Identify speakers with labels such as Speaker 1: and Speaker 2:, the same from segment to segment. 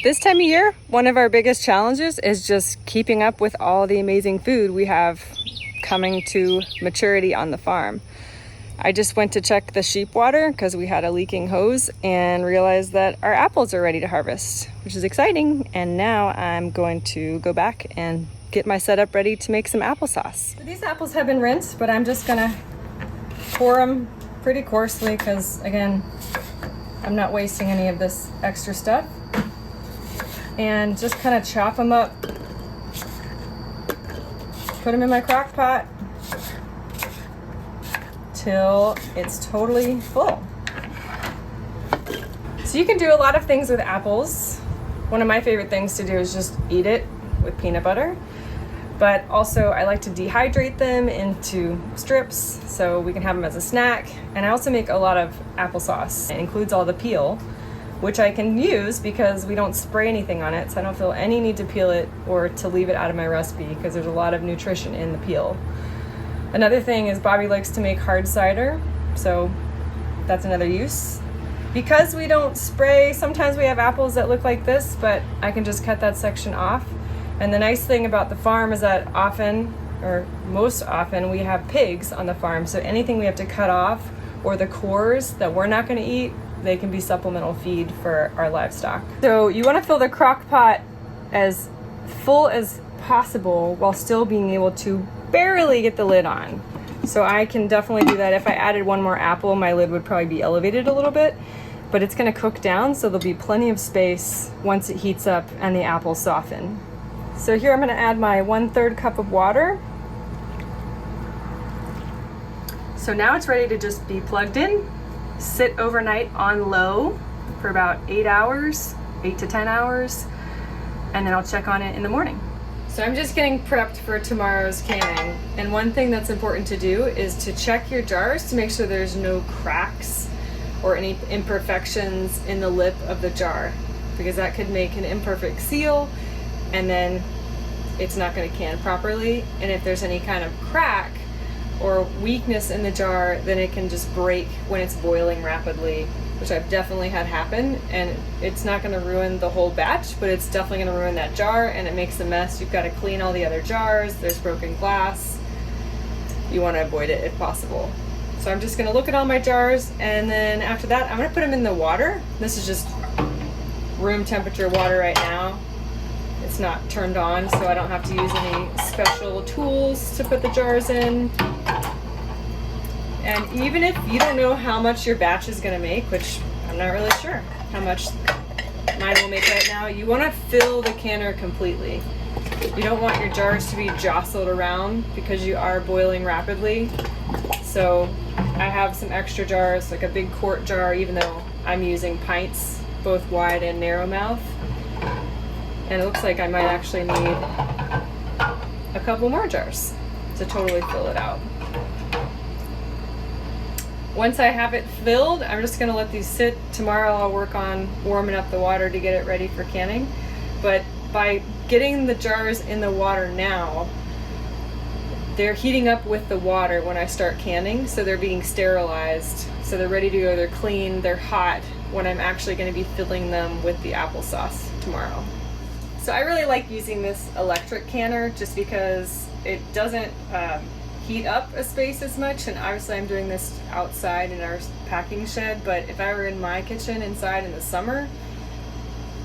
Speaker 1: This time of year, one of our biggest challenges is just keeping up with all the amazing food we have coming to maturity on the farm. I just went to check the sheep water because we had a leaking hose and realized that our apples are ready to harvest, which is exciting. And now I'm going to go back and get my setup ready to make some applesauce. So these apples have been rinsed, but I'm just gonna core them pretty coarsely because, again, I'm not wasting any of this extra stuff. And just kind of chop them up, put them in my crock pot till it's totally full. So you can do a lot of things with apples. One of my favorite things to do is just eat it with peanut butter, but also I like to dehydrate them into strips so we can have them as a snack. And I also make a lot of applesauce. It includes all the peel, which I can use because we don't spray anything on it, so I don't feel any need to peel it or to leave it out of my recipe because there's a lot of nutrition in the peel. Another thing is Bobby likes to make hard cider, so that's another use. Because we don't spray, sometimes we have apples that look like this, but I can just cut that section off. And the nice thing about the farm is that often, or most often, we have pigs on the farm, so anything we have to cut off or the cores that we're not going to eat, they can be supplemental feed for our livestock. So you want to fill the crock pot as full as possible while still being able to barely get the lid on. So I can definitely do that. If I added one more apple, my lid would probably be elevated a little bit, but it's going to cook down, so there'll be plenty of space once it heats up and the apples soften. So here I'm going to add my 1/3 cup of water. So now it's ready to just be plugged in. Sit overnight on low for about 8 hours, 8 to 10 hours, and then I'll check on it in the morning. So I'm just getting prepped for tomorrow's canning. And one thing that's important to do is to check your jars to make sure there's no cracks or any imperfections in the lip of the jar, because that could make an imperfect seal and then it's not going to can properly. And if there's any kind of crack or weakness in the jar, then it can just break when it's boiling rapidly, which I've definitely had happen. And it's not going to ruin the whole batch, but it's definitely going to ruin that jar, and it makes a mess. You've got to clean all the other jars. There's broken glass. You want to avoid it if possible. So I'm just going to look at all my jars, and then after that I'm going to put them in the water. This is just room temperature water right now. It's not turned on, so I don't have to use any special tools to put the jars in. And even if you don't know how much your batch is going to make, which I'm not really sure how much mine will make right now, you want to fill the canner completely. You don't want your jars to be jostled around because you are boiling rapidly. So I have some extra jars, like a big quart jar, even though I'm using pints, both wide and narrow mouth. And it looks like I might actually need a couple more jars to totally fill it out. Once I have it filled, I'm just going to let these sit. Tomorrow I'll work on warming up the water to get it ready for canning. But by getting the jars in the water now, they're heating up with the water when I start canning, so they're being sterilized. So they're ready to go, they're clean, they're hot when I'm actually going to be filling them with the applesauce tomorrow. So I really like using this electric canner just because it doesn't heat up a space as much, and obviously I'm doing this outside in our packing shed, but if I were in my kitchen inside in the summer,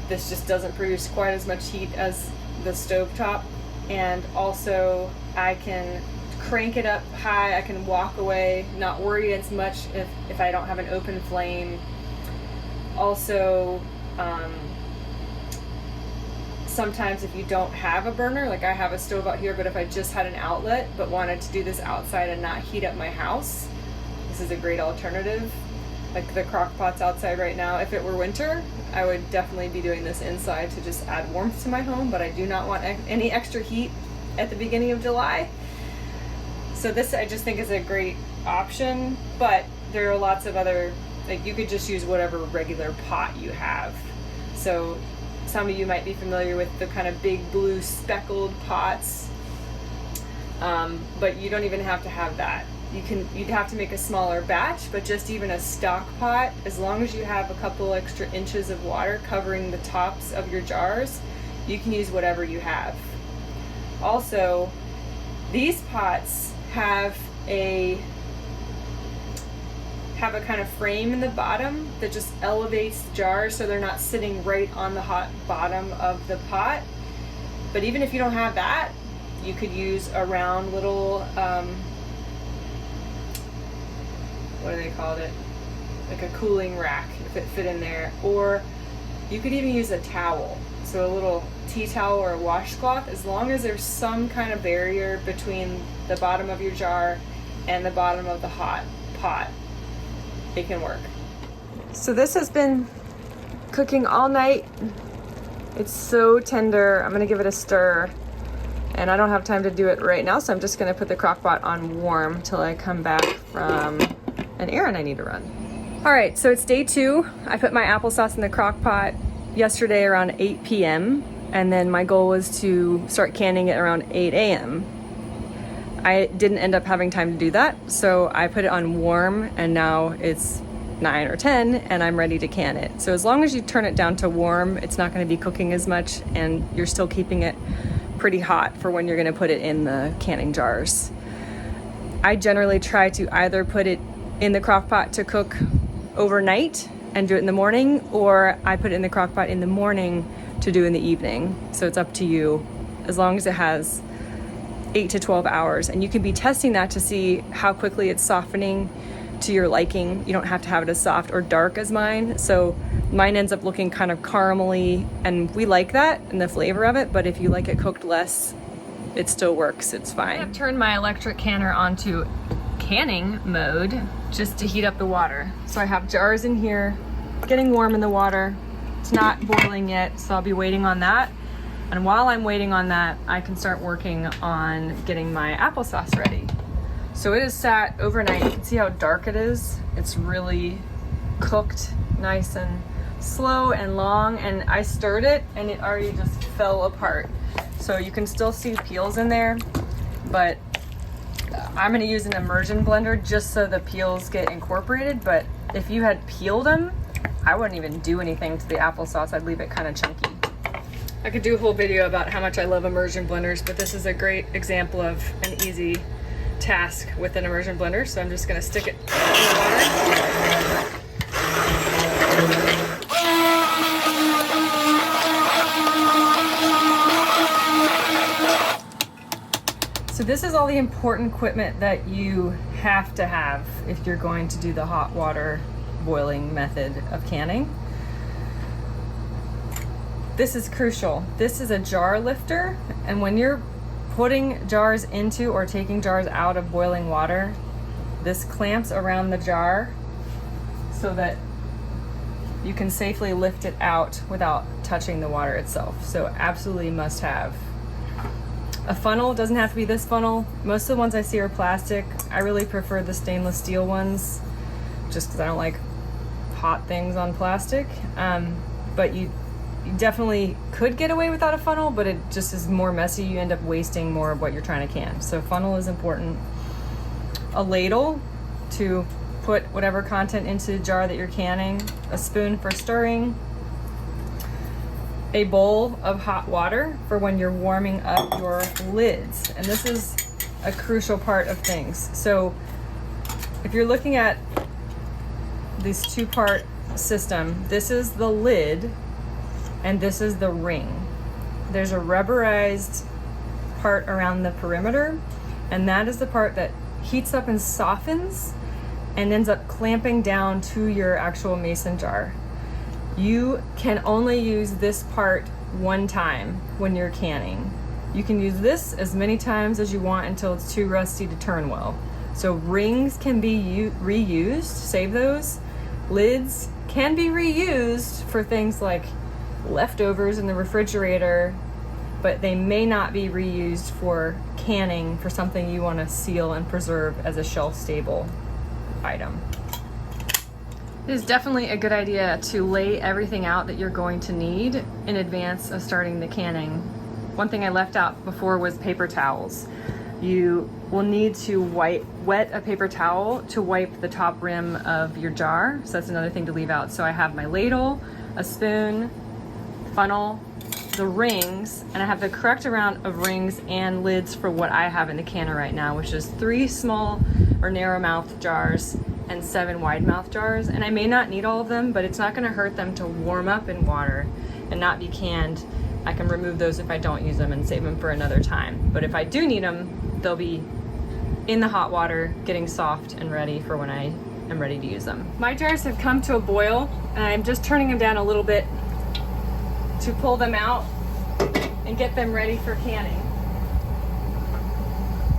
Speaker 1: this just doesn't produce quite as much heat as the stovetop. And also I can crank it up high, I can walk away, not worry as much if I don't have an open flame. Also, sometimes if you don't have a burner, like I have a stove out here, but if I just had an outlet but wanted to do this outside and not heat up my house, this is a great alternative. Like the crock pot's outside right now. If it were winter, I would definitely be doing this inside to just add warmth to my home, but I do not want any extra heat at the beginning of July. So this I just think is a great option, but there are lots of other, like you could just use whatever regular pot you have. So some of you might be familiar with the kind of big blue speckled pots, but you don't even have to have that. you'd have to make a smaller batch, but just even a stock pot, as long as you have a couple extra inches of water covering the tops of your jars, you can use whatever you have. Also, these pots have a kind of frame in the bottom that just elevates the jars so they're not sitting right on the hot bottom of the pot. But even if you don't have that, you could use a round little what do they call it? Like a cooling rack, if it fit in there. Or you could even use a towel. So a little tea towel or a washcloth, as long as there's some kind of barrier between the bottom of your jar and the bottom of the hot pot, it can work. So this has been cooking all night. It's so tender. I'm gonna give it a stir. And I don't have time to do it right now, so I'm just gonna put the crock pot on warm till I come back from an errand I need to run. All right, so it's day 2. I put my applesauce in the crock pot yesterday around 8 p.m. and then my goal was to start canning it around 8 a.m. I didn't end up having time to do that, so I put it on warm and now it's 9 or 10 and I'm ready to can it. So as long as you turn it down to warm, it's not gonna be cooking as much and you're still keeping it pretty hot for when you're gonna put it in the canning jars. I generally try to either put it in the crock pot to cook overnight and do it in the morning, or I put it in the crock pot in the morning to do in the evening. So it's up to you, as long as it has 8 to 12 hours. And you can be testing that to see how quickly it's softening to your liking. You don't have to have it as soft or dark as mine. So mine ends up looking kind of caramely, and we like that and the flavor of it, but if you like it cooked less, it still works, it's fine. I've turned my electric canner onto canning mode just to heat up the water. So I have jars in here getting warm in the water. It's not boiling yet, so I'll be waiting on that. And while I'm waiting on that, I can start working on getting my applesauce ready. So it is sat overnight. You can see how dark it is. It's really cooked nice and slow and long, and I stirred it and it already just fell apart. So you can still see peels in there, but I'm gonna use an immersion blender just so the peels get incorporated. But if you had peeled them, I wouldn't even do anything to the applesauce. I'd leave it kind of chunky. I could do a whole video about how much I love immersion blenders, but this is a great example of an easy task with an immersion blender. So I'm just gonna stick it in the water. So this is all the important equipment that you have to have if you're going to do the hot water boiling method of canning. This is crucial. This is a jar lifter, and when you're putting jars into or taking jars out of boiling water, this clamps around the jar so that you can safely lift it out without touching the water itself. So absolutely must have. A funnel, doesn't have to be this funnel. Most of the ones I see are plastic. I really prefer the stainless steel ones just because I don't like hot things on plastic. But you definitely could get away without a funnel, but it just is more messy. You end up wasting more of what you're trying to can. So funnel is important. A ladle to put whatever content into the jar that you're canning. A spoon for stirring. A bowl of hot water for when you're warming up your lids. And this is a crucial part of things. So if you're looking at this 2-part system, this is the lid and this is the ring. There's a rubberized part around the perimeter, and that is the part that heats up and softens and ends up clamping down to your actual mason jar. You can only use this part one time when you're canning. You can use this as many times as you want until it's too rusty to turn well. So rings can be reused, save those. Lids can be reused for things like leftovers in the refrigerator, but they may not be reused for canning for something you want to seal and preserve as a shelf-stable item. It is definitely a good idea to lay everything out that you're going to need in advance of starting the canning. One thing I left out before was paper towels. You will need to wet a paper towel to wipe the top rim of your jar. So that's another thing to leave out. So I have my ladle, a spoon, funnel, the rings, and I have the correct amount of rings and lids for what I have in the canner right now, which is 3 small or narrow mouth jars and 7 wide mouth jars. And I may not need all of them, but it's not gonna hurt them to warm up in water and not be canned. I can remove those if I don't use them and save them for another time. But if I do need them, they'll be in the hot water, getting soft and ready for when I am ready to use them. My jars have come to a boil, and I'm just turning them down a little bit to pull them out and get them ready for canning.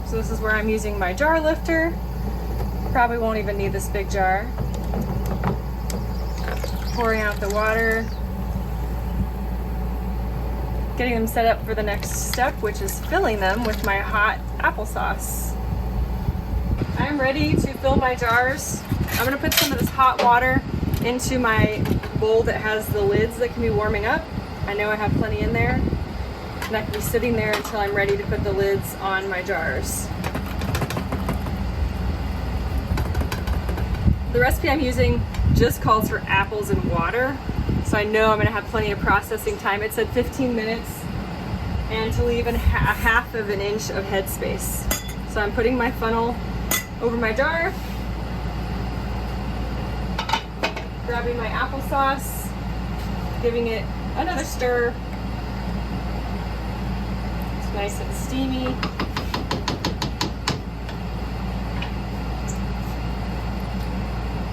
Speaker 1: So this is where I'm using my jar lifter. Probably won't even need this big jar. Pouring out the water. Getting them set up for the next step, which is filling them with my hot applesauce. I'm ready to fill my jars. I'm gonna put some of this hot water into my bowl that has the lids that can be warming up. I know I have plenty in there, and that can be sitting there until I'm ready to put the lids on my jars. The recipe I'm using just calls for apples and water, so I know I'm gonna have plenty of processing time. It said 15 minutes and to leave a half of an inch of headspace. So I'm putting my funnel over my jar, grabbing my applesauce, giving it another stir. It's nice and steamy.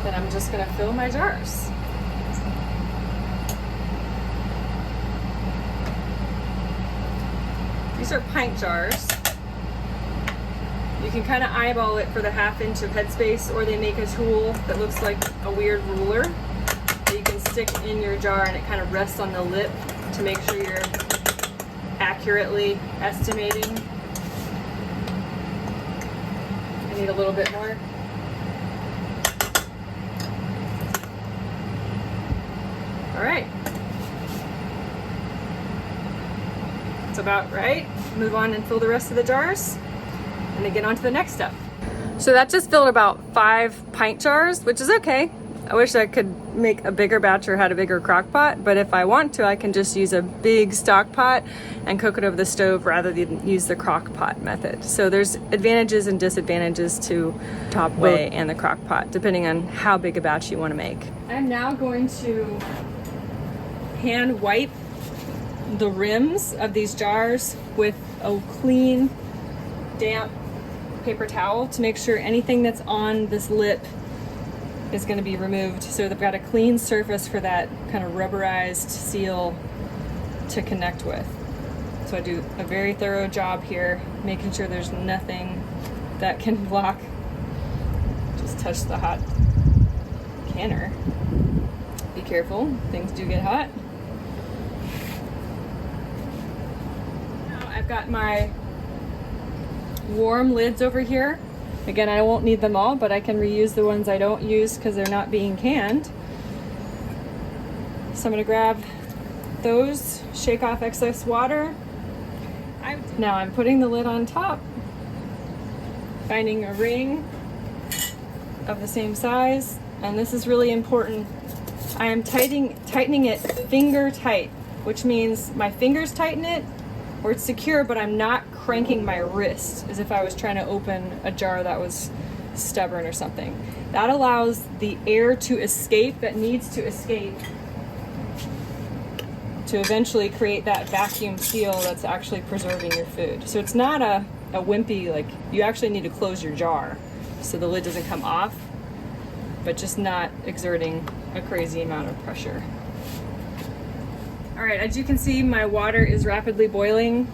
Speaker 1: Then I'm just gonna fill my jars. These are pint jars. You can kind of eyeball it for the half inch of headspace, or they make a tool that looks like a weird ruler that you can stick in your jar, and it kind of rests on the lip to make sure you're accurately estimating. I need a little bit more. All right. That's about right. Move on and fill the rest of the jars, and then get on to the next step. So that just filled about 5 pint jars, which is okay. I wish I could make a bigger batch or had a bigger crock pot, but if I want to, I can just use a big stock pot and cook it over the stove rather than use the crock pot method. So there's advantages and disadvantages to top way and the crock pot, depending on how big a batch you want to make. I'm now going to hand wipe the rims of these jars with a clean, damp paper towel to make sure anything that's on this lip is going to be removed, so they've got a clean surface for that kind of rubberized seal to connect with. So I do a very thorough job here, making sure there's nothing that can block. Just touch the hot canner. Be careful, things do get hot. Now I've got my warm lids over here. Again, I won't need them all, but I can reuse the ones I don't use because they're not being canned. So I'm gonna grab those, shake off excess water. Now I'm putting the lid on top, finding a ring of the same size, and this is really important. I am tightening it finger tight, which means my fingers tighten it, or it's secure, but I'm not cranking my wrist as if I was trying to open a jar that was stubborn or something. That allows the air to escape that needs to escape to eventually create that vacuum seal that's actually preserving your food. So it's not a wimpy, like, you actually need to close your jar so the lid doesn't come off, but just not exerting a crazy amount of pressure. All right, as you can see, my water is rapidly boiling.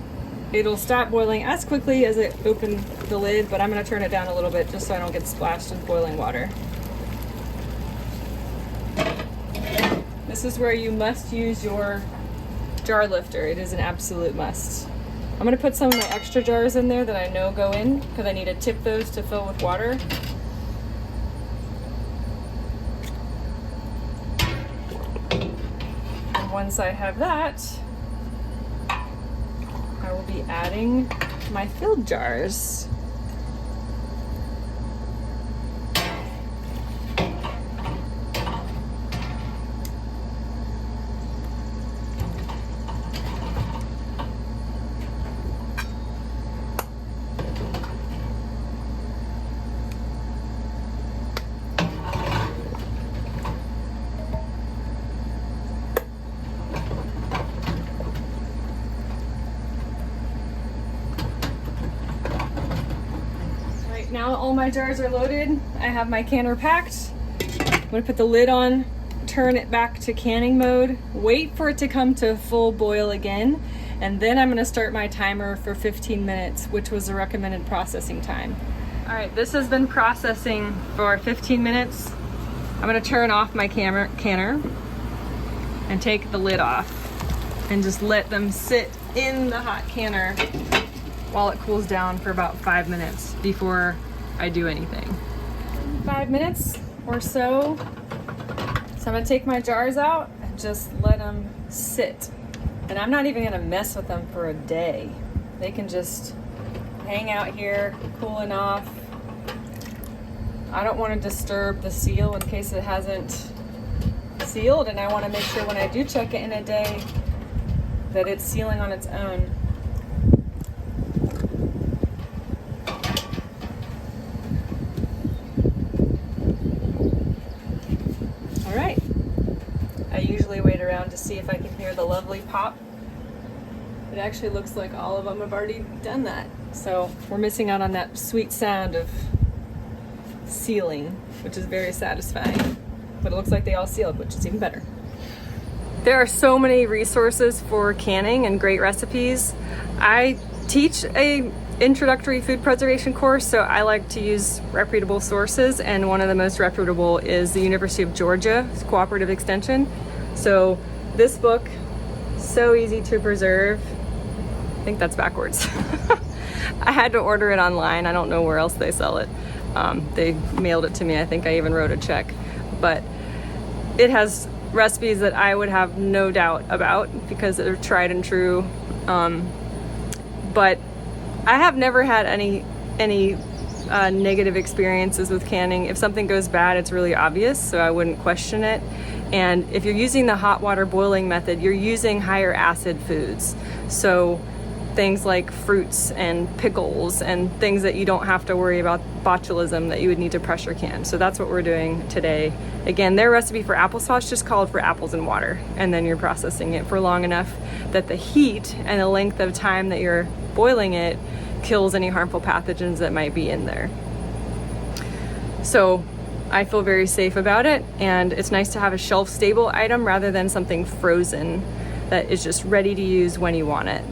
Speaker 1: It'll stop boiling as quickly as it opened the lid, but I'm gonna turn it down a little bit just so I don't get splashed in boiling water. This is where you must use your jar lifter. It is an absolute must. I'm gonna put some of my extra jars in there that I know go in because I need to tip those to fill with water. Once I have that, I will be adding my filled jars. now all my jars are loaded. I have my canner packed. I'm gonna put the lid on, turn it back to canning mode, wait for it to come to full boil again, and then I'm gonna start my timer for 15 minutes, which was the recommended processing time. All right, this has been processing for 15 minutes. I'm gonna turn off my canner and take the lid off and just let them sit in the hot canner while it cools down for about 5 minutes before I do anything. 5 minutes or so. So I'm gonna take my jars out and just let them sit. And I'm not even gonna mess with them for a day. They can just hang out here, cooling off. I don't want to disturb the seal in case it hasn't sealed, and I want to make sure when I do check it in a day that it's sealing on its own. All right. I usually wait around to see if I can hear the lovely pop. It actually looks like all of them have already done that. So we're missing out on that sweet sound of sealing, which is very satisfying. But it looks like they all sealed, which is even better. There are so many resources for canning and great recipes. I teach a introductory food preservation course, so I like to use reputable sources, and one of the most reputable is the University of Georgia Cooperative Extension. So this book, so easy to preserve. I think that's backwards. I had to order it online. I don't know where else they sell it. They mailed it to me. I think I even wrote a check. But it has recipes that I would have no doubt about because they're tried and true. But I have never had any negative experiences with canning. If something goes bad, it's really obvious, so I wouldn't question it. And if you're using the hot water boiling method, you're using higher acid foods. So things like fruits and pickles and things that you don't have to worry about botulism that you would need to pressure can. So that's what we're doing today. Again, their recipe for applesauce just called for apples and water, and then you're processing it for long enough that the heat and the length of time that you're boiling it kills any harmful pathogens that might be in there. So I feel very safe about it, and it's nice to have a shelf stable item rather than something frozen that is just ready to use when you want it.